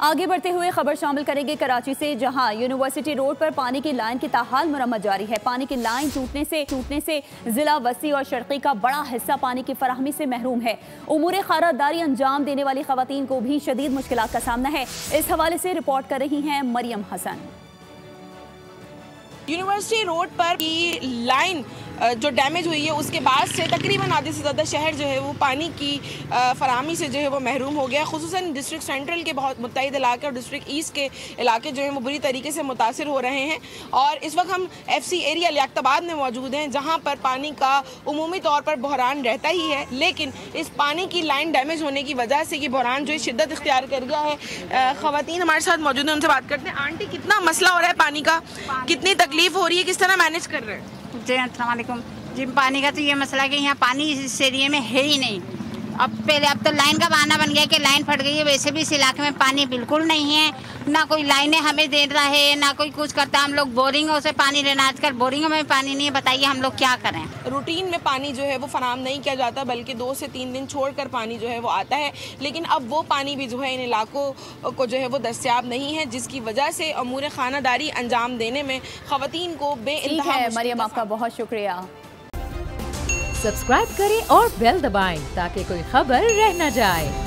आगे बढ़ते हुए खबर शामिल करेंगे कराची से, जहां यूनिवर्सिटी रोड पर पानी की लाइन की ताहाल मुरम्मत जारी है। पानी की लाइन टूटने से जिला वसी और शर्की का बड़ा हिस्सा पानी की फराहमी से महरूम है। उमूर खारादारी अंजाम देने वाली खवातीन को भी शदीद मुश्किलात का सामना है। इस हवाले से रिपोर्ट कर रही हैं मरियम हसन। यूनिवर्सिटी रोड पर की लाइन जो डैमेज हुई है उसके बाद से तकरीबन आधे से ज़्यादा शहर जो है वो पानी की फराहमी से जो है वो महरूम हो गया। खुसूसन डिस्ट्रिक्ट सेंट्रल के बहुत मुत्तहिद इलाके और डिस्ट्रिक्ट ईस्ट के इलाके जो हैं वो बुरी तरीके से मुतासिर हो रहे हैं। और इस वक्त हम FC एरिया लियाकताबाद में मौजूद हैं, जहाँ पर पानी का उमूमी तौर पर बहरान रहता ही है, लेकिन इस पानी की लाइन डैमेज होने की वजह से ये बहरान जो है शिद्दत इख्तियार कर गया है। ख़वातीन हमारे साथ मौजूद हैं, उनसे बात करते हैं। आंटी, कितना मसला हो रहा है पानी का, कितनी तकलीफ हो रही है, किस तरह मैनेज कर रहे हैं? जी अस्सलाम वालेकुम जी। पानी का तो ये मसला है कि यहाँ पानी इस एरिया में है ही नहीं। अब तो लाइन का बहाना बन गया कि लाइन फट गई है। वैसे भी इस इलाके में पानी बिल्कुल नहीं है, ना कोई लाइनें हमें दे रहा है, ना कोई कुछ करता। हम लोग बोरिंगों से पानी लेना, आजकल बोरिंगों में पानी नहीं है। बताइए हम लोग क्या करें। रूटीन में पानी जो है वो फराम नहीं किया जाता, बल्कि 2 से 3 दिन छोड़कर पानी जो है वो आता है, लेकिन अब वो पानी भी जो है इन इलाकों को जो है वो दस्तयाब नहीं है, जिसकी वजह से अमूर खानादारी अंजाम देने में खवातीन को बेइंतहा। मरियम, आपका बहुत शुक्रिया। सब्सक्राइब करें और बेल दबाएं ताकि कोई खबर रह न जाए।